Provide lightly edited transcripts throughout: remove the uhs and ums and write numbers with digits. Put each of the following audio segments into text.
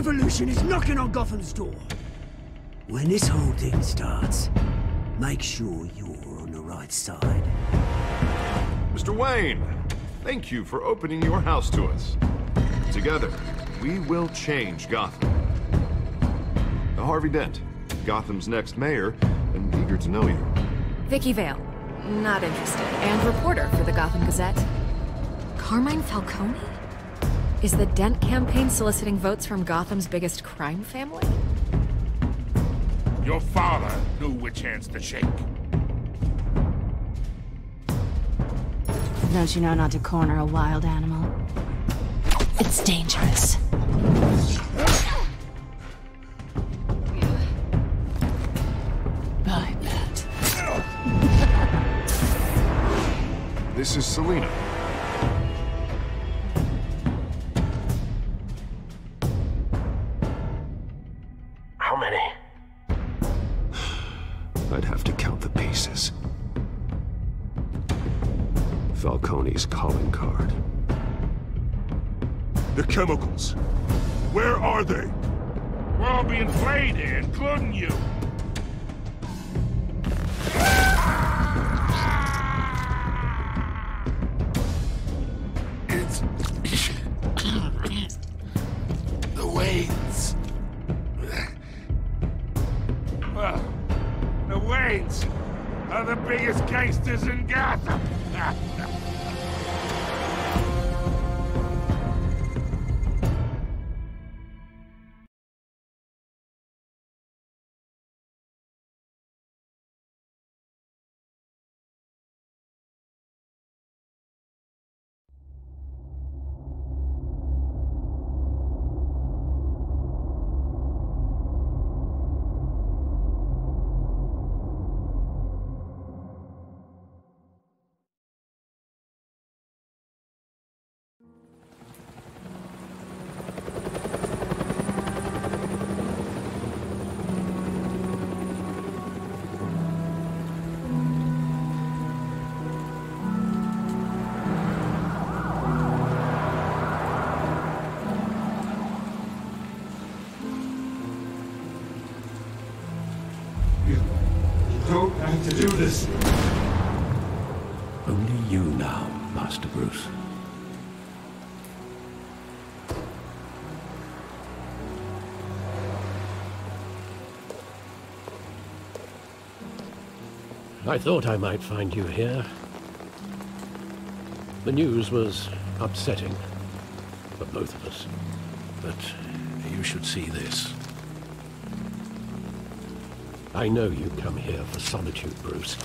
revolution is knocking on Gotham's door. When this whole thing starts, make sure you're on the right side. Mr. Wayne, thank you for opening your house to us. Together, we will change Gotham. Harvey Dent, Gotham's next mayor, and eager to know you. Vicky Vale, not interested, and reporter for the Gotham Gazette. Carmine Falcone? Is the Dent campaign soliciting votes from Gotham's biggest crime family? Your father knew which hands to shake. Don't you know not to corner a wild animal? It's dangerous. I bet. This is Selina. How many? I'd have to count the pieces. Falcone's calling card. The chemicals. Where are they? We're all being played here, including you. It's... the Waynes. Well, the Waynes are the biggest gangsters in Gotham. Don't have to do this. Only you now, Master Bruce. I thought I might find you here. The news was upsetting for both of us. But you should see this. I know you come here for solitude, Bruce.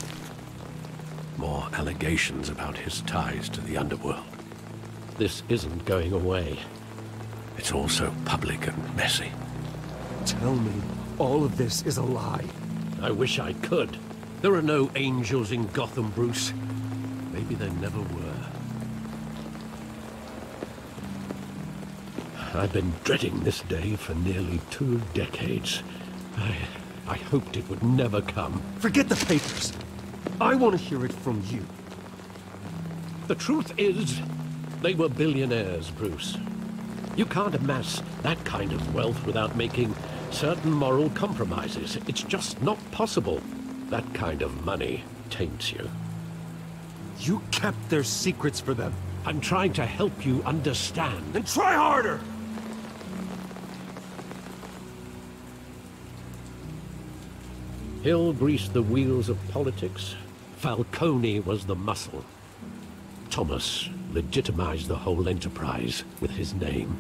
More allegations about his ties to the underworld. This isn't going away. It's all so public and messy. Tell me all of this is a lie. I wish I could. There are no angels in Gotham, Bruce. Maybe there never were. I've been dreading this day for nearly 2 decades. I hoped it would never come. Forget the papers. I want to hear it from you. The truth is, they were billionaires, Bruce. You can't amass that kind of wealth without making certain moral compromises. It's just not possible. That kind of money taints you. You kept their secrets for them. I'm trying to help you understand. Then try harder! Hill greased the wheels of politics. Falcone was the muscle. Thomas legitimized the whole enterprise with his name.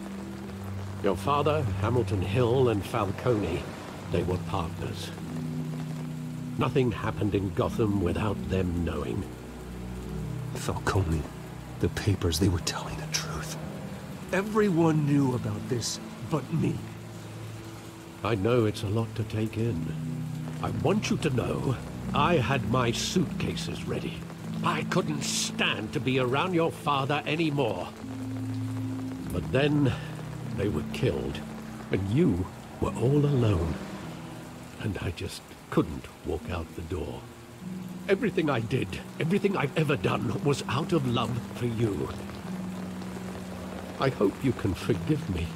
Your father, Hamilton Hill, and Falcone, they were partners. Nothing happened in Gotham without them knowing. Falcone, the papers, they were telling the truth. Everyone knew about this but me. I know it's a lot to take in. I want you to know, I had my suitcases ready. I couldn't stand to be around your father anymore. But then, they were killed, and you were all alone. And I just couldn't walk out the door. Everything I did, everything I've ever done, was out of love for you. I hope you can forgive me.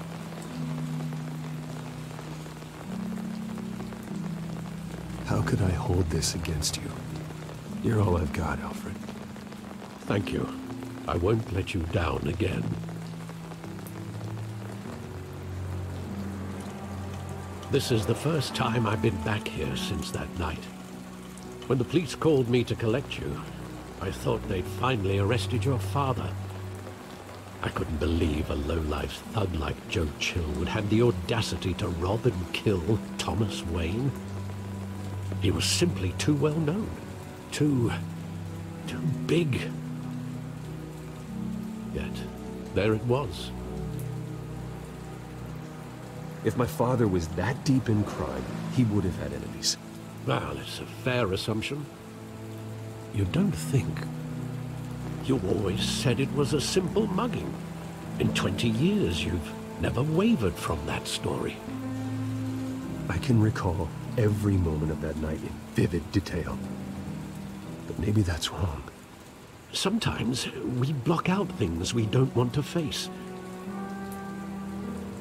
How could I hold this against you? You're all I've got, Alfred. Thank you. I won't let you down again. This is the first time I've been back here since that night. When the police called me to collect you, I thought they'd finally arrested your father. I couldn't believe a low-life thug like Joe Chill would have the audacity to rob and kill Thomas Wayne. He was simply too well known. Too big. Yet, there it was. If my father was that deep in crime, he would have had enemies. Well, it's a fair assumption. You don't think? You always said it was a simple mugging. In 20 years, you've never wavered from that story. I can recall every moment of that night in vivid detail. But maybe that's wrong. Sometimes we block out things we don't want to face.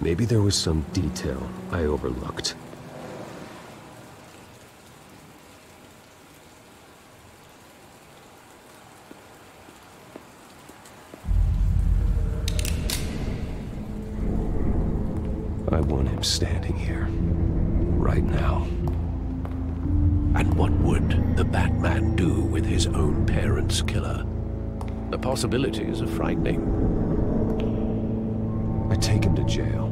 Maybe there was some detail I overlooked. I want him standing here, right now. And what would the Batman do with his own parents' killer? The possibilities are frightening. I take him to jail,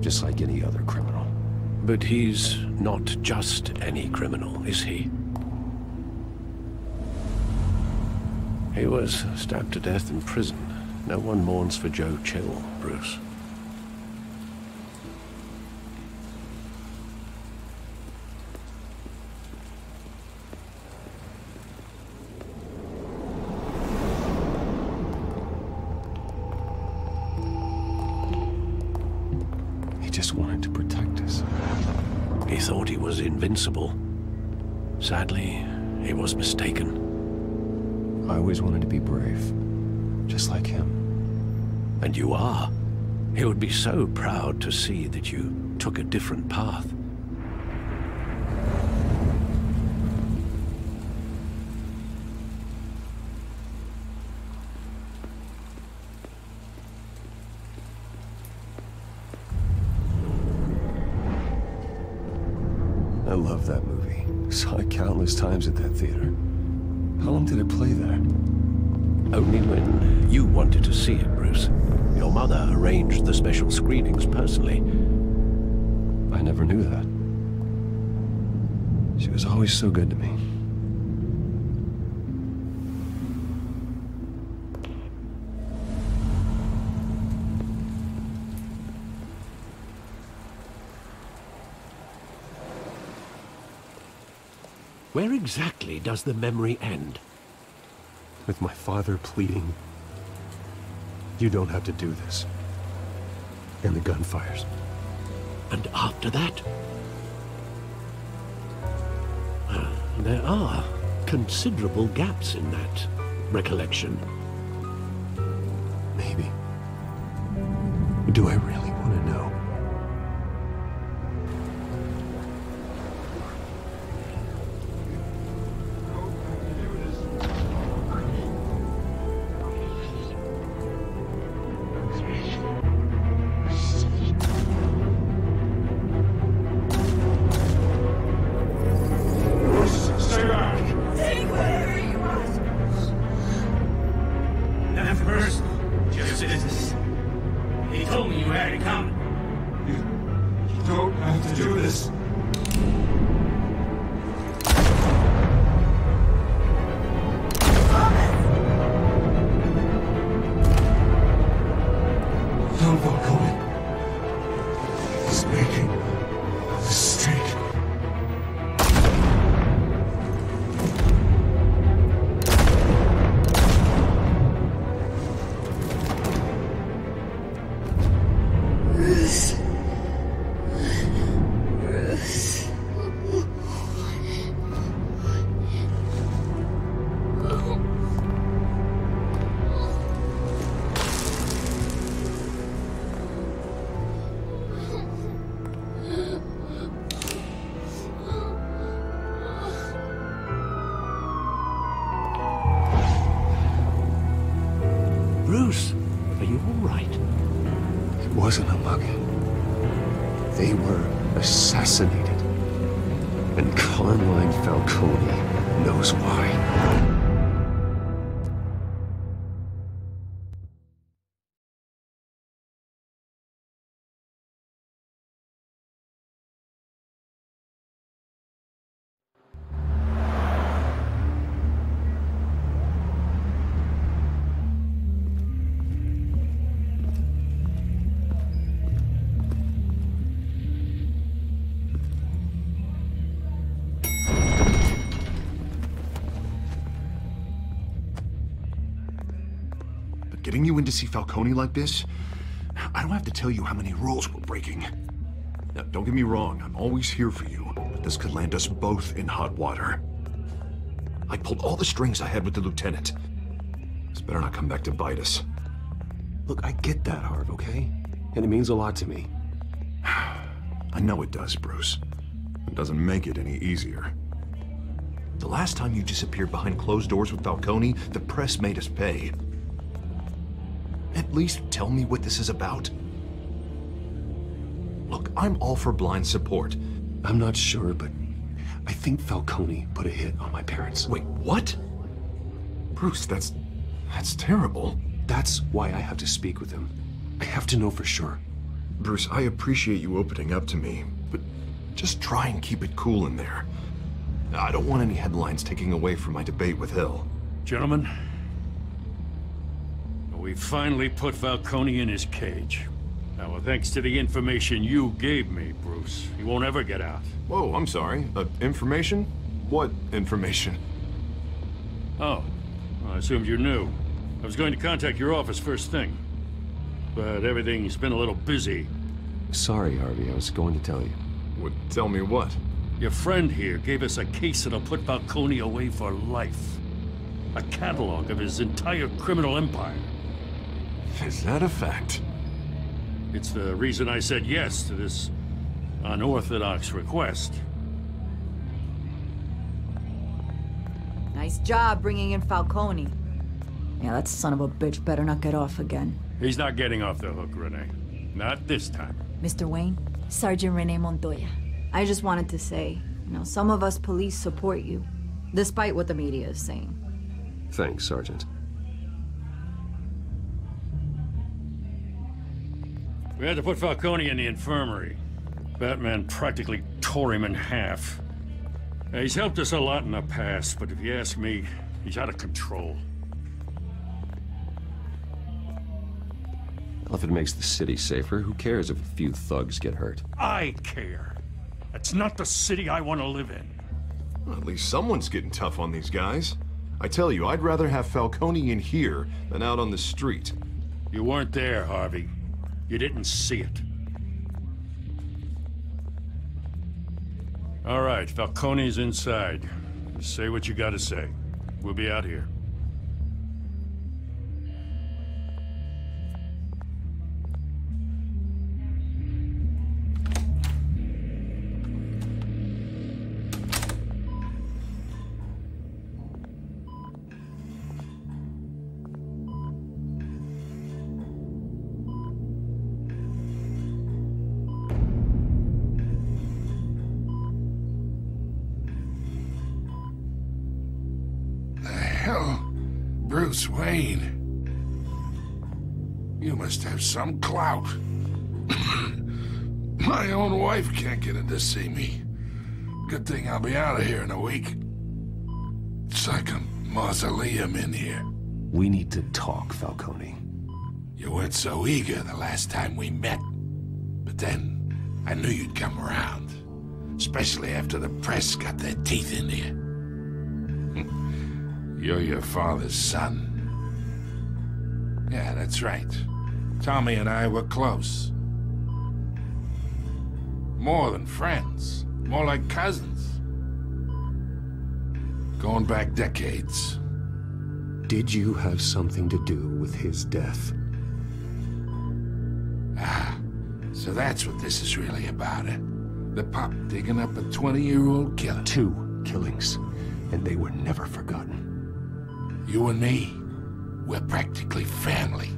just like any other criminal. But he's not just any criminal, is he? He was stabbed to death in prison. No one mourns for Joe Chill, Bruce. Just wanted to protect us. He thought he was invincible. Sadly, he was mistaken. I always wanted to be brave, just like him. And you are. He would be so proud to see that you took a different path. I love that movie. Saw it countless times at that theater. How long did it play there? Only when you wanted to see it, Bruce. Your mother arranged the special screenings personally. I never knew that. She was always so good to me. Where exactly does the memory end? With my father pleading, "You don't have to do this." And the gunfires. And after that? There are considerable gaps in that recollection. Maybe. Do I really want to know? right. It wasn't a mugging. They were assassinated. And Carmine Falcone knows why. Getting you in to see Falcone like this? I don't have to tell you how many rules we're breaking. Now, don't get me wrong, I'm always here for you, but this could land us both in hot water. I pulled all the strings I had with the lieutenant. This better not come back to bite us. Look, I get that, Harv, okay? And it means a lot to me. I know it does, Bruce. It doesn't make it any easier. The last time you disappeared behind closed doors with Falcone, the press made us pay. At least tell me what this is about. Look, I'm all for blind support. I'm not sure, but I think Falcone put a hit on my parents. Wait, what? Bruce, that's terrible. That's why I have to speak with him. I have to know for sure. Bruce, I appreciate you opening up to me, but just try and keep it cool in there. I don't want any headlines taking away from my debate with Hill. Gentlemen, we finally put Falcone in his cage. Now, well, thanks to the information you gave me, Bruce, he won't ever get out. Whoa, I'm sorry. Information? What information? Oh, well, I assumed you knew. I was going to contact your office first thing, but everything's been a little busy. Sorry, Harvey, I was going to tell you. Tell me what? Your friend here gave us a case that'll put Falcone away for life. A catalog of his entire criminal empire. Is that a fact? It's the reason I said yes to this unorthodox request. Nice job bringing in Falcone. Yeah, that son of a bitch better not get off again. He's not getting off the hook, Renee. Not this time. Mr. Wayne, Sergeant Renee Montoya. I just wanted to say, some of us police support you, despite what the media is saying. Thanks, Sergeant. We had to put Falcone in the infirmary. Batman practically tore him in half. He's helped us a lot in the past, but if you ask me, he's out of control. Well, if it makes the city safer, who cares if a few thugs get hurt? I care. That's not the city I want to live in. Well, at least someone's getting tough on these guys. I tell you, I'd rather have Falcone in here than out on the street. You weren't there, Harvey. You didn't see it. All right, Falcone's inside. Say what you gotta say. We'll be out here. Bruce Wayne. You must have some clout. My own wife can't get in to see me. Good thing I'll be out of here in a week. It's like a mausoleum in here. We need to talk, Falcone. You weren't so eager the last time we met. But then, I knew you'd come around. Especially after the press got their teeth into you. You're your father's son. Yeah, that's right. Tommy and I were close. More than friends. More like cousins. Going back decades. Did you have something to do with his death? Ah, so that's what this is really about, eh? The pup digging up a 20-year-old killer. 2 killings, and they were never forgotten. You and me, we're practically family.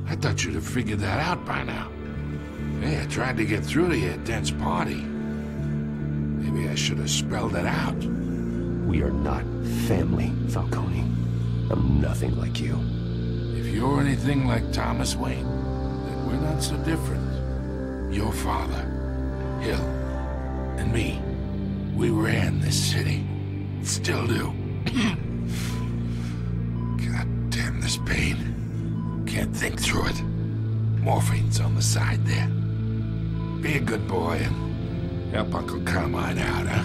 I thought you'd have figured that out by now. Hey, I tried to get through to you at Dent's party. Maybe I should have spelled it out. We are not family, Falcone. I'm nothing like you. If you're anything like Thomas Wayne, then we're not so different. Your father, Hill, and me, we ran this city. Still do. God damn this pain. Can't think through it. Morphine's on the side there. Be a good boy and help Uncle Carmine out, huh?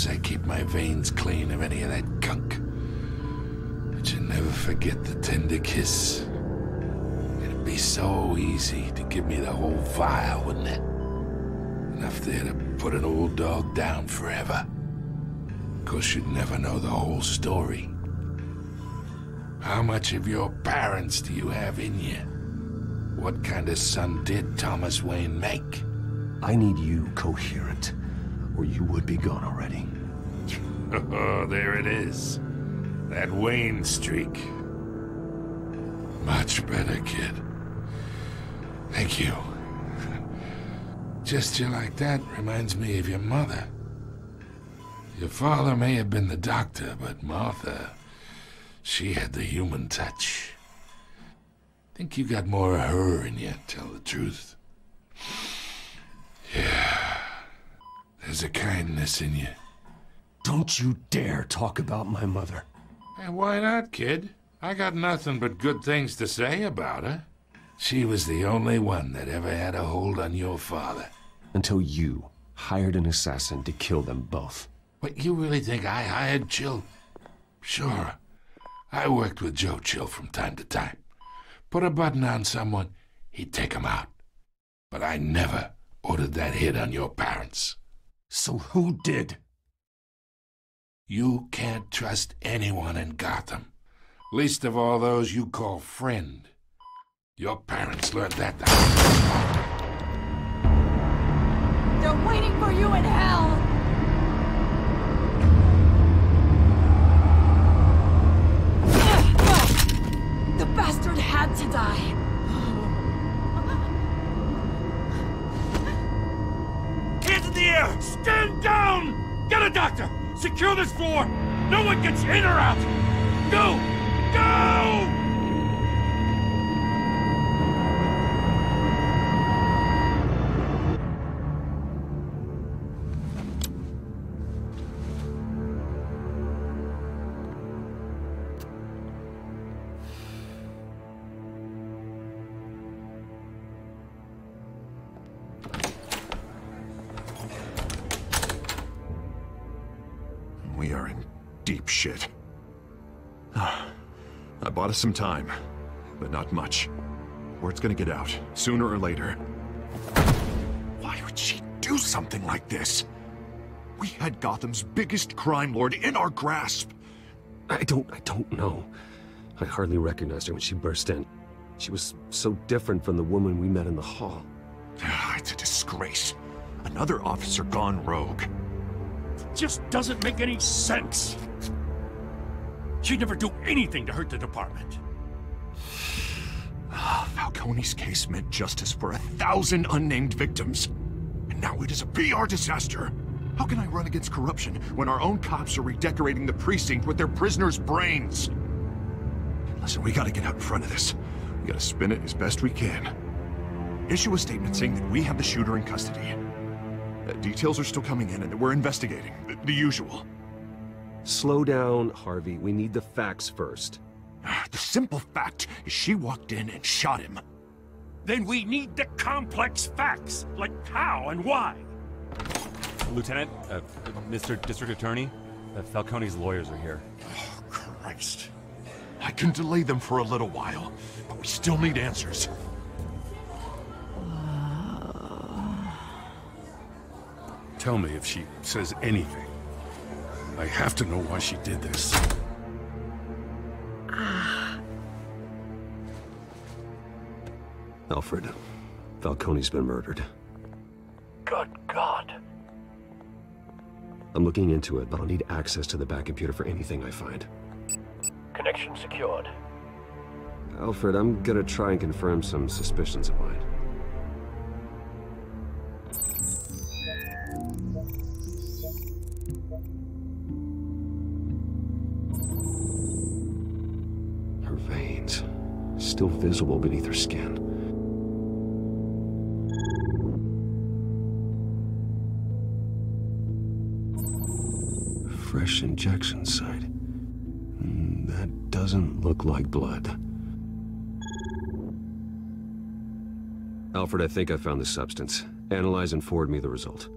I keep my veins clean of any of that gunk. But you never forget the tender kiss. It'd be so easy to give me the whole vial, wouldn't it? Enough there to put an old dog down forever. Of course, you'd never know the whole story. How much of your parents do you have in you? What kind of son did Thomas Wayne make? I need you coherent, or you would be gone already. Oh, there it is. That Wayne streak. Much better, kid. Thank you. Gesture like that reminds me of your mother. Your father may have been the doctor, but Martha, she had the human touch. Think you got more of her in you, tell the truth. Yeah. There's a kindness in you. Don't you dare talk about my mother. Hey, why not, kid? I got nothing but good things to say about her. She was the only one that ever had a hold on your father. Until you hired an assassin to kill them both. What, you really think I hired Chill? Sure. I worked with Joe Chill from time to time. Put a button on someone, he'd take him out. But I never ordered that hit on your parents. So who did? You can't trust anyone in Gotham. Least of all those you call friend. Your parents learned that. They're waiting for you in hell! The bastard had to die. Hands in the air! Stand down! Get a doctor! Secure this floor! No one gets in or out! Go! Go! We are in deep shit. I bought us some time, but not much. Word's gonna get out, sooner or later. Why would she do something like this? We had Gotham's biggest crime lord in our grasp. I don't know. I hardly recognized her when she burst in. She was so different from the woman we met in the hall. It's a disgrace. Another officer gone rogue. Just doesn't make any sense. She'd never do anything to hurt the department. Falcone's case meant justice for 1,000 unnamed victims. And now it is a PR disaster. How can I run against corruption when our own cops are redecorating the precinct with their prisoners' brains? Listen, we gotta get out in front of this. We gotta spin it as best we can. Issue a statement saying that we have the shooter in custody. Details are still coming in and we're investigating. The usual. Slow down, Harvey. We need the facts first. The simple fact is she walked in and shot him. Then we need the complex facts, like how and why. Lieutenant, Mr. District Attorney, Falcone's lawyers are here. Oh, Christ. I can delay them for a little while, but we still need answers. tell me if she says anything. I have to know why she did this. Alfred, Falcone's been murdered. Good God. I'm looking into it, but I'll need access to the back computer for anything I find. Connection secured. Alfred, I'm gonna try and confirm some suspicions of mine. Her veins, still visible beneath her skin. Fresh injection site. That doesn't look like blood. Alfred, I think I found the substance. Analyze and forward me the result.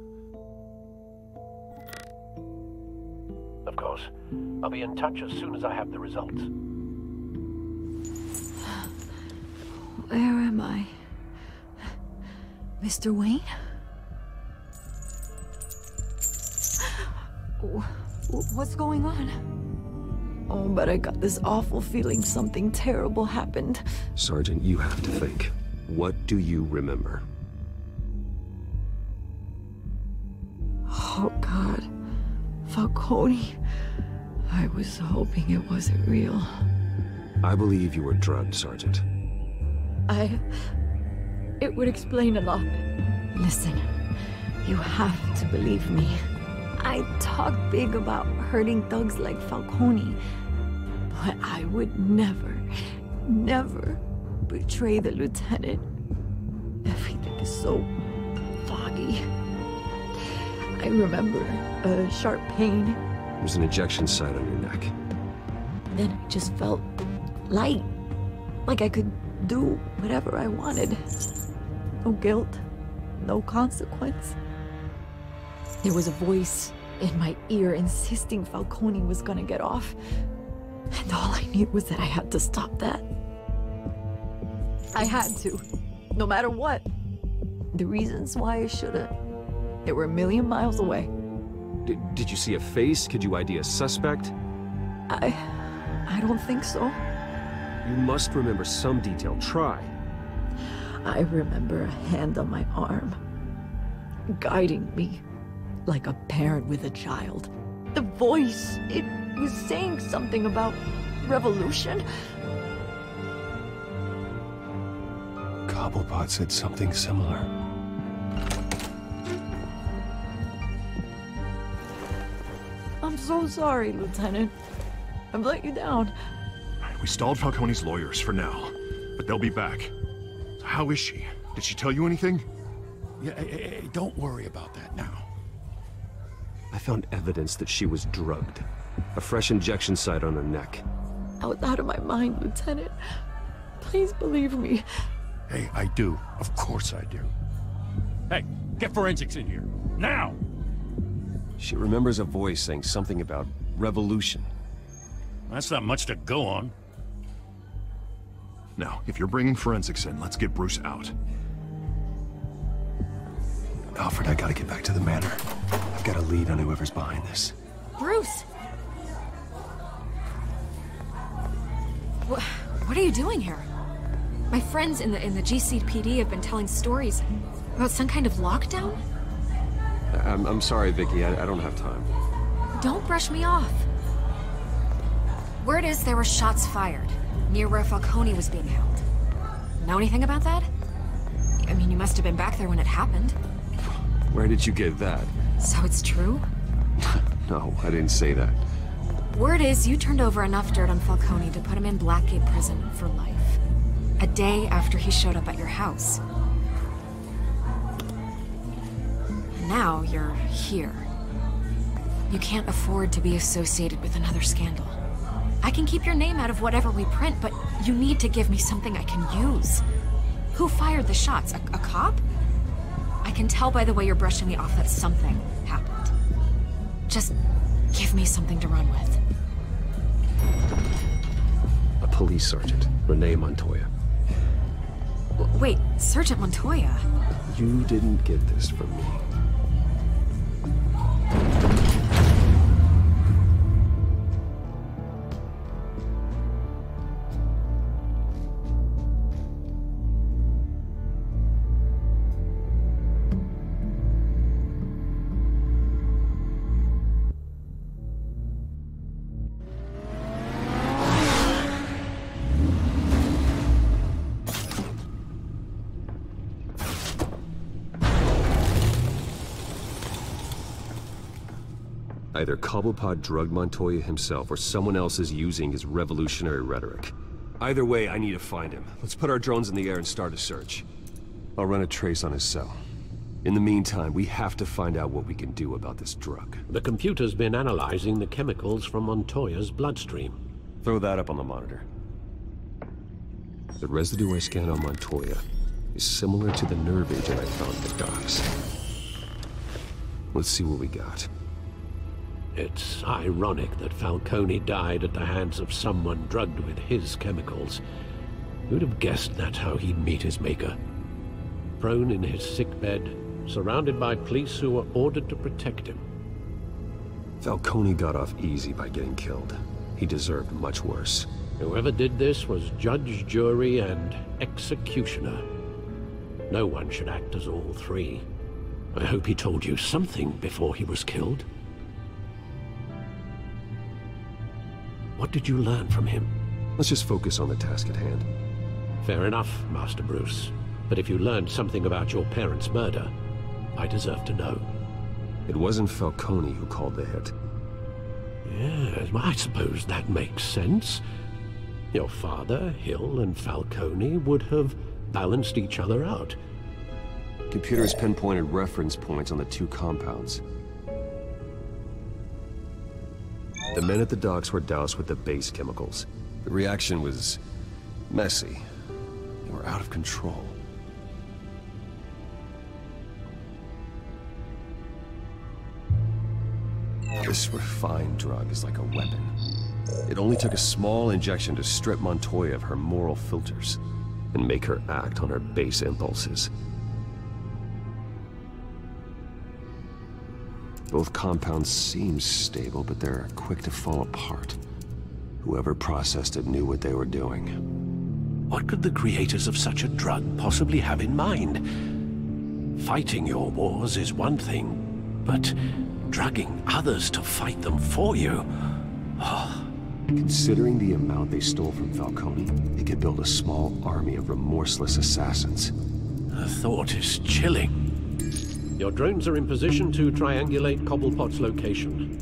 Of course. I'll be in touch as soon as I have the results. Where am I? Mr. Wayne? What's going on? Oh, but I got this awful feeling something terrible happened. Sergeant, you have to think. What do you remember? Oh, God. Falcone. I was hoping it wasn't real. I believe you were drugged, Sergeant. It would explain a lot. Listen, you have to believe me. I talk big about hurting thugs like Falcone, but I would never betray the lieutenant. Everything is so foggy. I remember a sharp pain. There's an injection site on your neck. Then I just felt light, like I could do whatever I wanted. No guilt, no consequence. There was a voice in my ear insisting Falcone was gonna get off. And all I knew was that I had to stop that. I had to, no matter what. The reasons why I should've, they were a million miles away. Did you see a face? Could you ID a suspect? I don't think so. You must remember some detail. Try. I remember a hand on my arm, guiding me like a parent with a child. The voice, it was saying something about revolution. Cobblepot said something similar. I'm so sorry, Lieutenant. I've let you down. We stalled Falcone's lawyers for now, but they'll be back. So how is she? Did she tell you anything? Yeah, hey, don't worry about that now. I found evidence that she was drugged. A fresh injection site on her neck. I was out of my mind, Lieutenant. Please believe me. Hey, I do. Of course I do. Hey, get forensics in here. Now! She remembers a voice saying something about revolution. That's not much to go on. Now, if you're bringing forensics in, let's get Bruce out. Alfred, I gotta get back to the manor. I've got a lead on whoever's behind this. Bruce! What are you doing here? My friends in the GCPD have been telling stories about some kind of lockdown? I'm sorry, Vicky. I don't have time. Don't brush me off. Word is there were shots fired near where Falcone was being held. Know anything about that? I mean, you must have been back there when it happened. Where did you get that? So it's true? No, I didn't say that. Word is you turned over enough dirt on Falcone to put him in Blackgate Prison for life. A day after he showed up at your house. And now you're here. You can't afford to be associated with another scandal. I can keep your name out of whatever we print, but you need to give me something I can use. Who fired the shots? A cop? I can tell by the way you're brushing me off that something happened. Just give me something to run with. A police sergeant, Renee Montoya. Wait, Sergeant Montoya? You didn't get this from me. Either Cobblepot drugged Montoya himself, or someone else is using his revolutionary rhetoric. Either way, I need to find him. Let's put our drones in the air and start a search. I'll run a trace on his cell. In the meantime, we have to find out what we can do about this drug. The computer's been analyzing the chemicals from Montoya's bloodstream. Throw that up on the monitor. The residue I scanned on Montoya is similar to the nerve agent I found in the docks. Let's see what we got. It's ironic that Falcone died at the hands of someone drugged with his chemicals. Who'd have guessed that's how he'd meet his maker? Prone in his sickbed, surrounded by police who were ordered to protect him. Falcone got off easy by getting killed. He deserved much worse. Whoever did this was judge, jury, and executioner. No one should act as all three. I hope he told you something before he was killed. What did you learn from him? Let's just focus on the task at hand. Fair enough, Master Bruce. But if you learned something about your parents' murder, I deserve to know. It wasn't Falcone who called the hit. Yes, well, I suppose that makes sense. Your father, Hill, and Falcone would have balanced each other out. Computers pinpointed reference points on the two compounds. The men at the docks were doused with the base chemicals. The reaction was messy. They were out of control. This refined drug is like a weapon. It only took a small injection to strip Montoya of her moral filters and make her act on her base impulses. Both compounds seem stable, but they're quick to fall apart. Whoever processed it knew what they were doing. What could the creators of such a drug possibly have in mind? Fighting your wars is one thing, but drugging others to fight them for you? Oh. Considering the amount they stole from Falcone, they could build a small army of remorseless assassins. The thought is chilling. Your drones are in position to triangulate Cobblepot's location.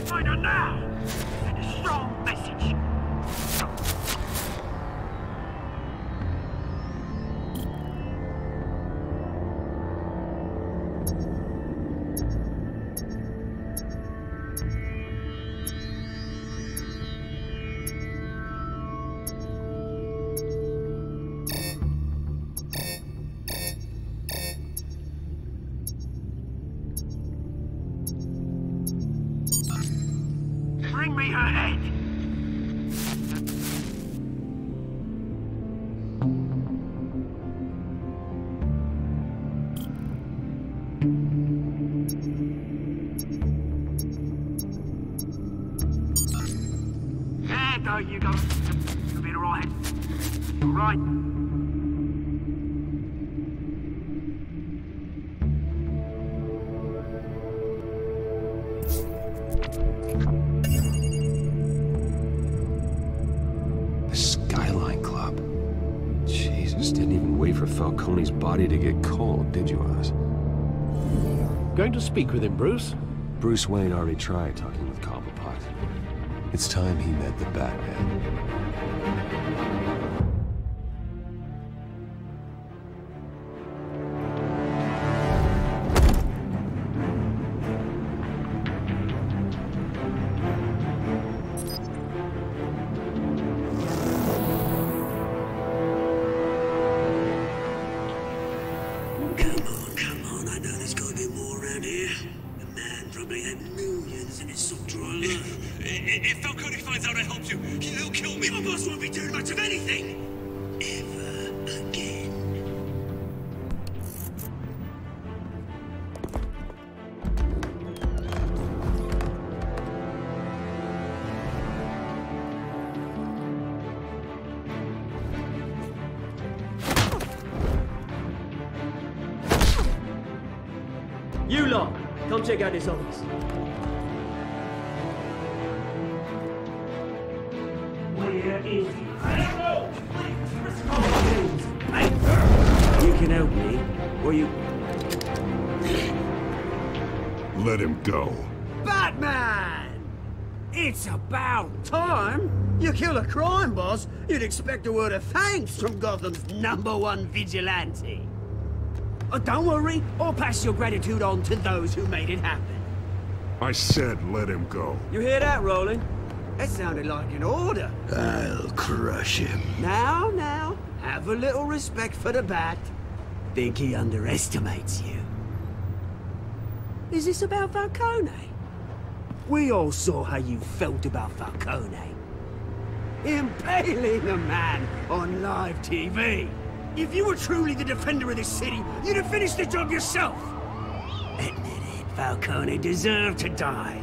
Find her now! Send a strong message! Bring me her head! There you go. You'll be alright. Alright. Didn't even wait for Falcone's body to get cold, did you, Oz? Going to speak with him, Bruce? Bruce Wayne already tried talking with Cobblepot. It's time he met the Batman. Come on, I know there's gotta be more around here. The man probably had millions in his soft drawer alone. If Falcone finds out I helped you, he'll kill me. My boss won't be doing much of anything. Ever again. You lot, come check out this office. Where is he? I don't know! Hey, you can help me, or you... Let him go. Batman! It's about time! You kill a crime boss, you'd expect a word of thanks from Gotham's #1 vigilante. Oh, don't worry, I'll pass your gratitude on to those who made it happen. I said let him go. You hear that, Roland? That sounded like an order. I'll crush him. Now, have a little respect for the Bat. Think he underestimates you. Is this about Falcone? We all saw how you felt about Falcone. Impaling a man on live TV. If you were truly the defender of this city, you'd have finished the job yourself. Admit it, Falcone deserved to die.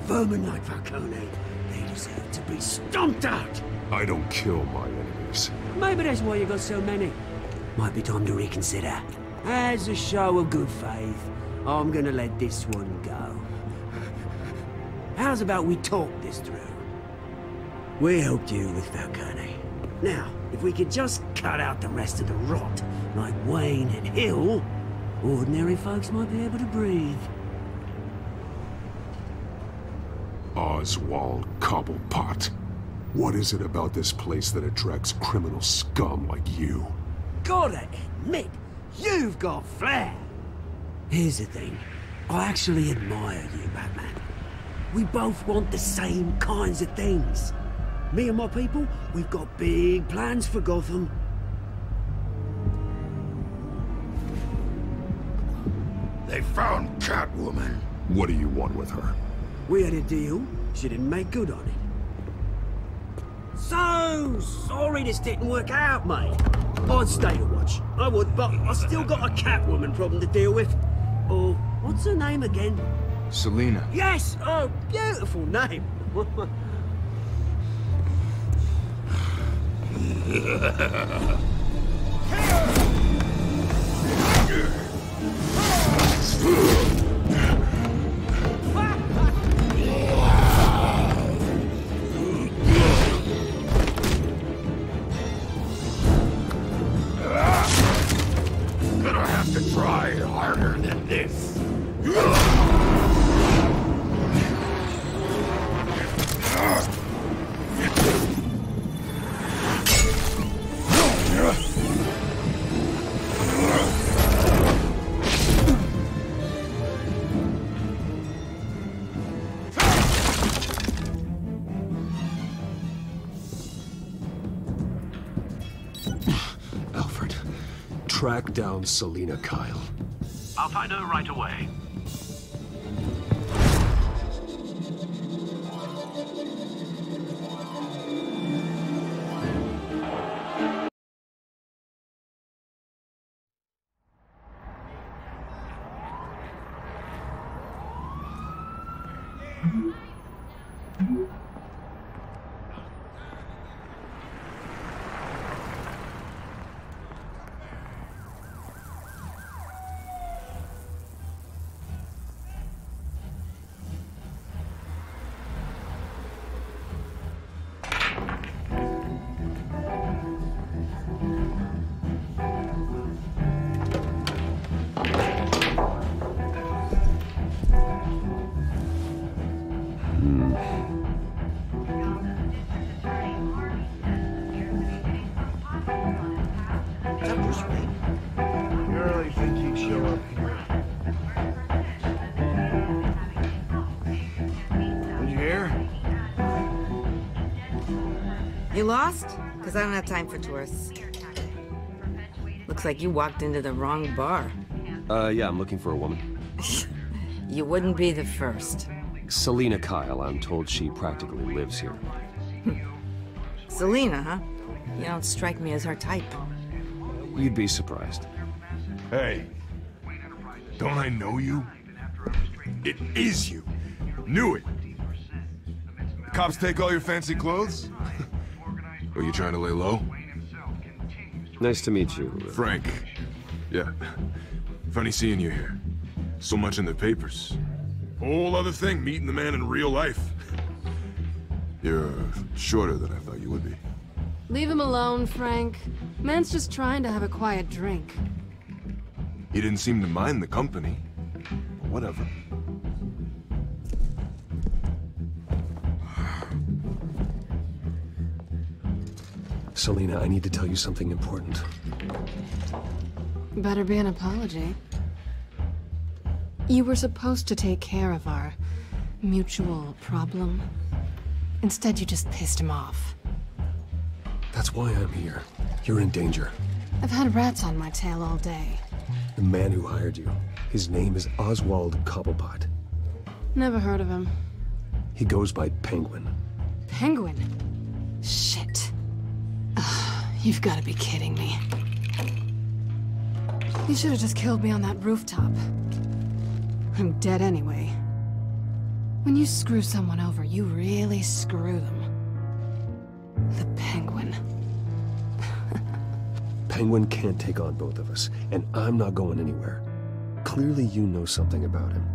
Vermin like Falcone, they deserve to be stomped out. I don't kill my enemies. Maybe that's why you got so many. Might be time to reconsider. As a show of good faith, I'm gonna let this one go. How's about we talk this through? We helped you with Falcone. Now, if we could just cut out the rest of the rot, like Wayne and Hill, ordinary folks might be able to breathe. Oswald Cobblepot. What is it about this place that attracts criminal scum like you? Gotta admit, you've got flair. Here's the thing. I actually admire you, Batman. We both want the same kinds of things. Me and my people, we've got big plans for Gotham. They found Catwoman. What do you want with her? We had a deal. She didn't make good on it. So sorry this didn't work out, mate. I'd stay to watch. I would, but I still got a Catwoman problem to deal with. Oh, what's her name again? Selina. Yes! Oh, beautiful name. Gonna have to try harder than this. Alfred, track down Selina Kyle. I'll find her right away. that Bruce Wayne? You really think he'd show up here? Did you hear? You lost? Because I don't have time for tourists. Looks like you walked into the wrong bar. Yeah, I'm looking for a woman. You wouldn't be the first. Selina Kyle, I'm told she practically lives here. Selina, huh? You don't strike me as her type. You'd be surprised. Hey, don't I know you? It is you. Knew it. The cops take all your fancy clothes? Are you trying to lay low? Nice to meet you. Frank. Yeah. Funny seeing you here. So much in the papers. Whole other thing, meeting the man in real life. You're shorter than I thought you would be. Leave him alone, Frank. Man's just trying to have a quiet drink. He didn't seem to mind the company. But whatever. Selina, I need to tell you something important. Better be an apology. You were supposed to take care of our mutual problem. Instead, you just pissed him off. That's why I'm here. You're in danger. I've had rats on my tail all day. The man who hired you, his name is Oswald Cobblepot. Never heard of him. He goes by Penguin. Penguin? Shit. You've got to be kidding me. You should have just killed me on that rooftop. I'm dead anyway. When you screw someone over, you really screw them. The Penguin. Penguin can't take on both of us, and I'm not going anywhere. Clearly you know something about him.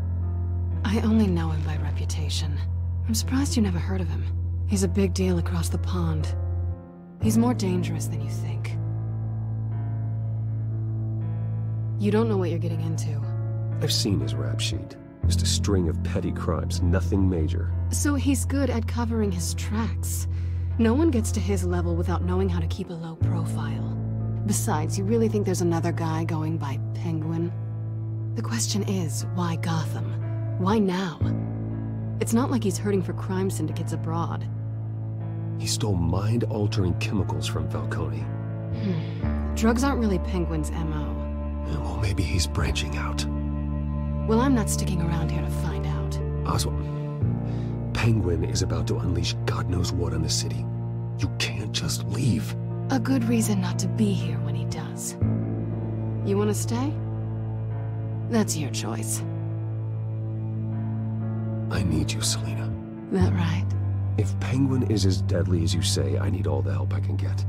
I only know him by reputation. I'm surprised you never heard of him. He's a big deal across the pond. He's more dangerous than you think. You don't know what you're getting into. I've seen his rap sheet. Just a string of petty crimes, nothing major. So he's good at covering his tracks. No one gets to his level without knowing how to keep a low profile. Besides, you really think there's another guy going by Penguin? The question is, why Gotham? Why now? It's not like he's hurting for crime syndicates abroad. He stole mind-altering chemicals from Falcone. Drugs aren't really Penguin's MO. Well, maybe he's branching out. Well, I'm not sticking around here to find out. Oswald, Penguin is about to unleash God knows what on the city. You can't just leave. A good reason not to be here when he does. You want to stay? That's your choice. I need you, Selina. That right? If Penguin is as deadly as you say, I need all the help I can get.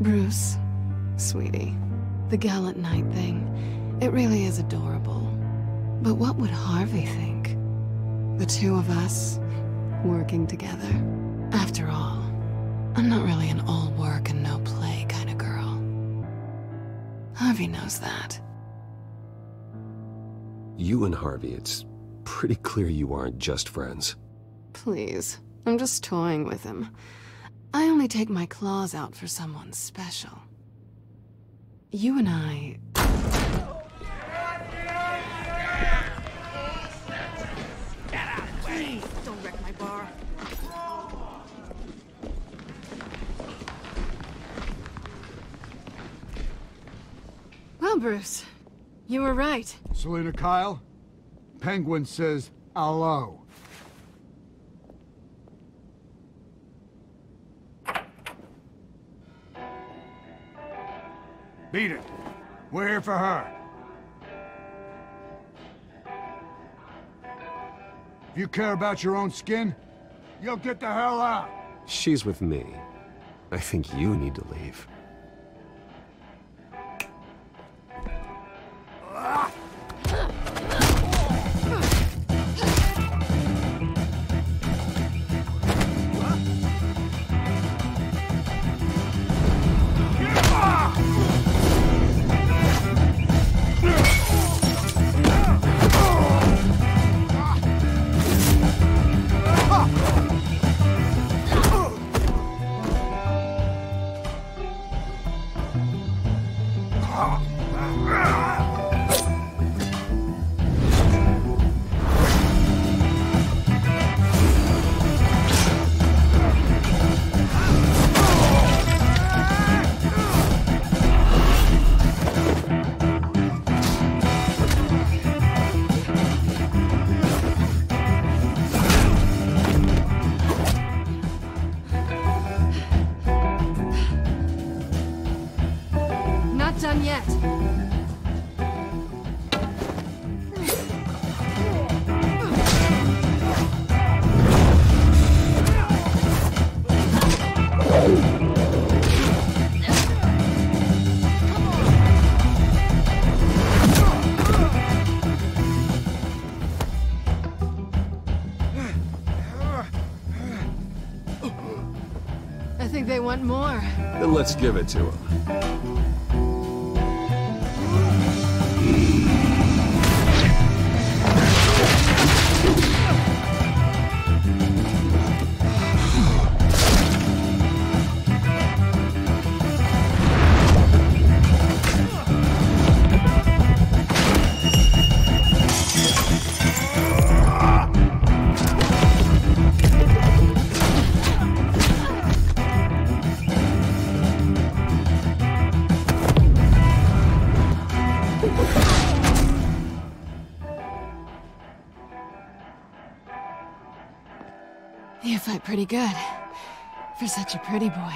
Bruce, sweetie, the gallant knight thing, it really is adorable. But what would Harvey think? The two of us, working together. After all, I'm not really an all work and no play kind of girl. Harvey knows that. You and Harvey, it's pretty clear you aren't just friends. Please, I'm just toying with him. I only take my claws out for someone special. You and I... Please, don't wreck my bar. Well, Bruce, you were right. Selina Kyle, Penguin says hello. Beat it. We're here for her. If you care about your own skin, you'll get the hell out. She's with me. I think you need to leave. Not done yet. I think they want more. Then let's give it to them. You fight pretty good. For such a pretty boy.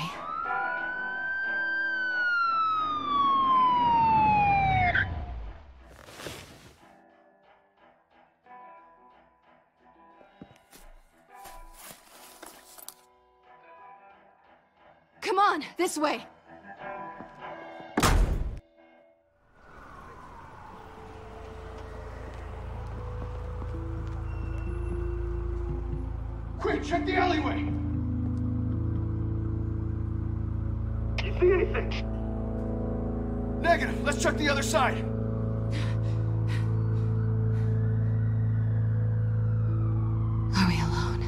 Come on, this way! Quick, check the alleyway! You see anything? Negative. Let's check the other side. Are we alone?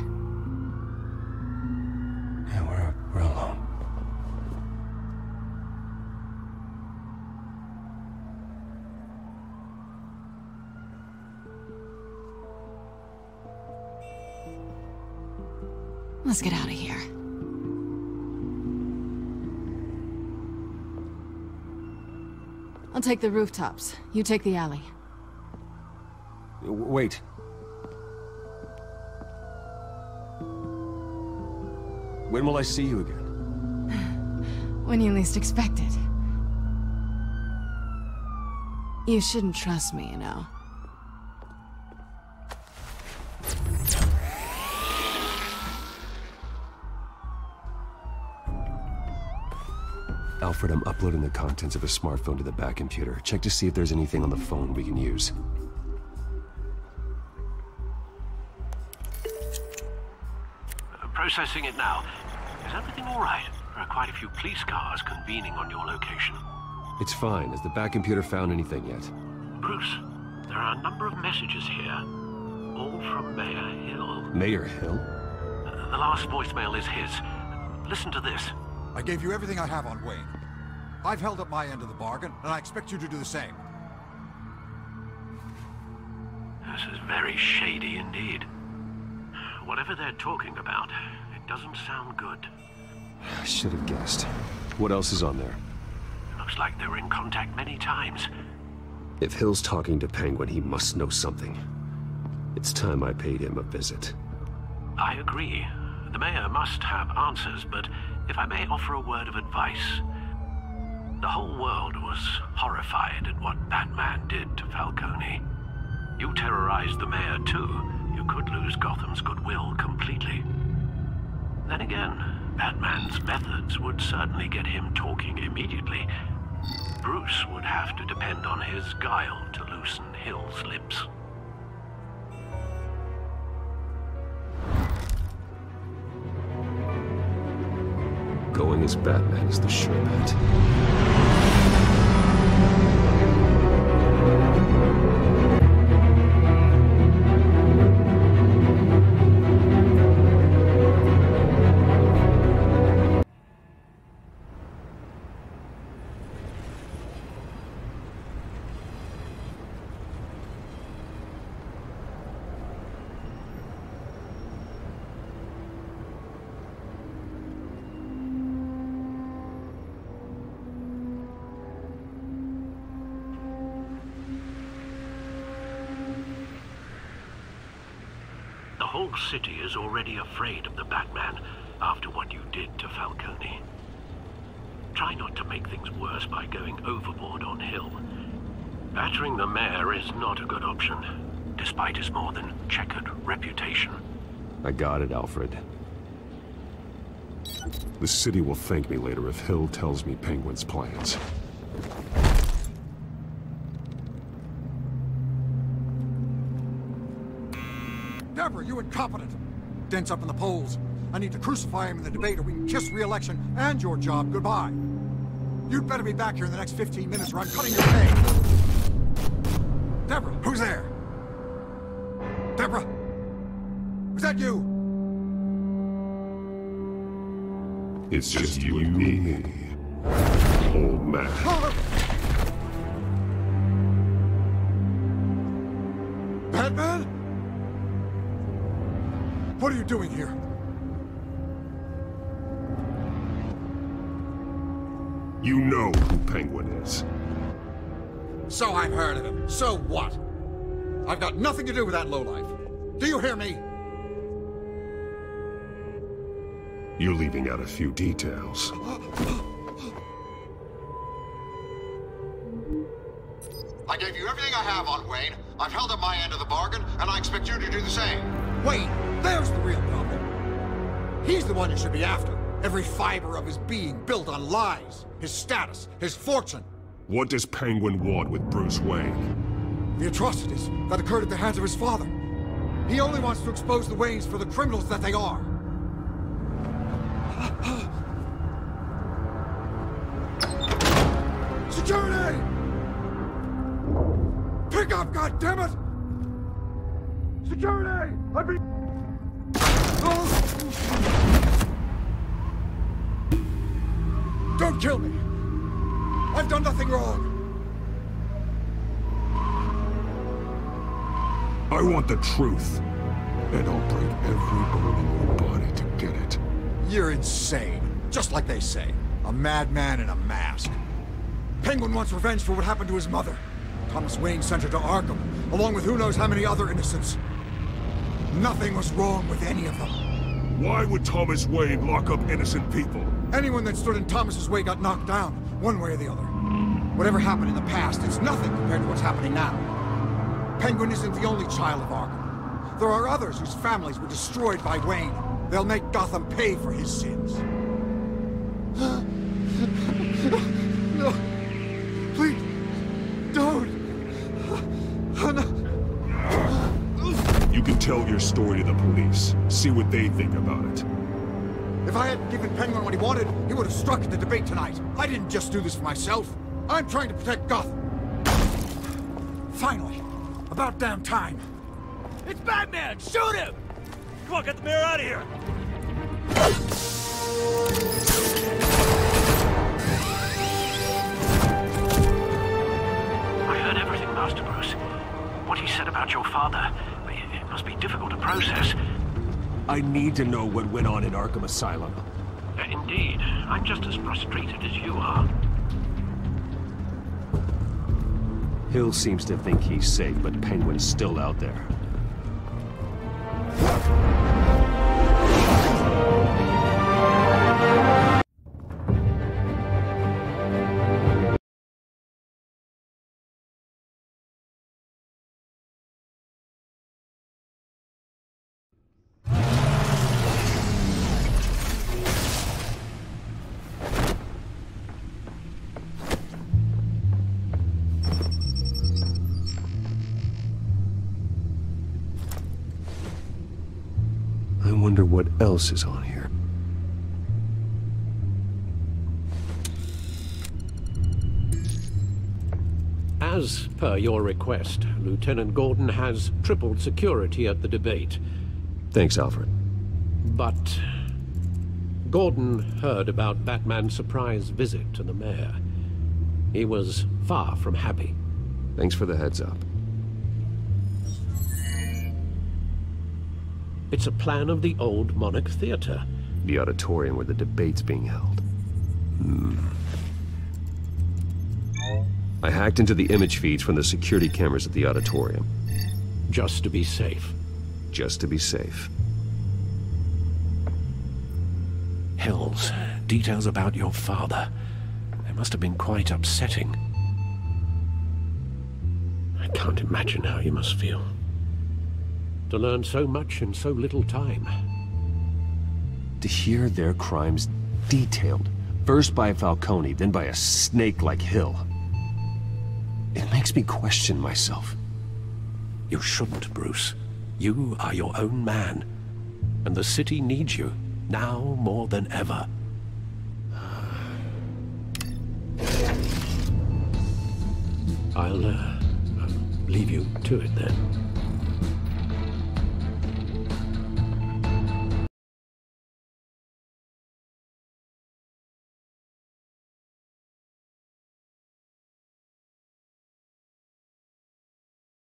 Yeah, we're alone. Let's get out of here. I'll take the rooftops. You take the alley. Wait. When will I see you again? When you least expect it. You shouldn't trust me, you know. Alfred, I'm uploading the contents of a smartphone to the back computer. Check to see if there's anything on the phone we can use. Processing it now. Is everything all right? There are quite a few police cars convening on your location. It's fine. Has the back computer found anything yet? Bruce, there are a number of messages here. All from Mayor Hill. Mayor Hill? The last voicemail is his. Listen to this. I gave you everything I have on Wayne. I've held up my end of the bargain, and I expect you to do the same. This is very shady indeed. Whatever they're talking about, it doesn't sound good. I should have guessed. What else is on there? Looks like they were in contact many times. If Hill's talking to Penguin, he must know something. It's time I paid him a visit. I agree. The mayor must have answers, but if I may offer a word of advice. The whole world was horrified at what Batman did to Falcone. You terrorized the mayor too. You could lose Gotham's goodwill completely. Then again, Batman's methods would certainly get him talking immediately. Bruce would have to depend on his guile to loosen Hill's lips. Going as Batman is the sure bet. whole city is already afraid of the Batman after what you did to Falcone. Try not to make things worse by going overboard on Hill. Battering the mayor is not a good option, despite his more than checkered reputation. I got it, Alfred. The city will thank me later if Hill tells me Penguin's plans. Deborah, you incompetent! Dent's up in the polls. I need to crucify him in the debate or we can kiss re-election and your job goodbye. You'd better be back here in the next 15 minutes or I'm cutting your pay. Deborah, who's there? Deborah? Was that you? It's just you and me, old man. Batman? What are you doing here? You know who Penguin is. So I've heard of him. So what? I've got nothing to do with that lowlife. Do you hear me? You're leaving out a few details. I gave you everything I have on Wayne. I've held up my end of the bargain, and I expect you to do the same. Wayne, there's the real problem. He's the one you should be after. Every fiber of his being built on lies. His status, his fortune. What does Penguin want with Bruce Wayne? The atrocities that occurred at the hands of his father. He only wants to expose the Waynes for the criminals that they are. Security! Pick up, goddammit! Security! I've been... Don't kill me! I've done nothing wrong! I want the truth, and I'll break every bone in your body to get it. You're insane. Just like they say. A madman in a mask. Penguin wants revenge for what happened to his mother. Thomas Wayne sent her to Arkham, along with who knows how many other innocents. Nothing was wrong with any of them. Why would Thomas Wayne lock up innocent people? Anyone that stood in Thomas's way got knocked down, one way or the other. Whatever happened in the past, it's nothing compared to what's happening now. Penguin isn't the only child of Arkham. There are others whose families were destroyed by Wayne. They'll make Gotham pay for his sins. No. Please. Don't. You can tell your story to the police. See what they think about it. If I hadn't given Penguin what he wanted, he would have struck at the debate tonight. I didn't just do this for myself. I'm trying to protect Gotham. Finally. About damn time. It's Batman! Shoot him! Come on, get the mayor out of here! I heard everything, Master Bruce. What he said about your father, it must be difficult to process. I need to know what went on in Arkham Asylum. Indeed. I'm just as frustrated as you are. Hill seems to think he's safe, but Penguin's still out there. I wonder what else is on here. As per your request, Lieutenant Gordon has tripled security at the debate. Thanks, Alfred. But Gordon heard about Batman's surprise visit to the mayor. He was far from happy. Thanks for the heads up. It's a plan of the old Monarch Theater. The auditorium where the debate's being held. I hacked into the image feeds from the security cameras at the auditorium. Just to be safe. just to be safe. Hells, details about your father. They must have been quite upsetting. I can't imagine how you must feel. To learn so much in so little time. To hear their crimes detailed, first by Falcone, then by a snake like Hill. It makes me question myself. You shouldn't, Bruce. You are your own man. And the city needs you, now more than ever. I'll leave you to it then.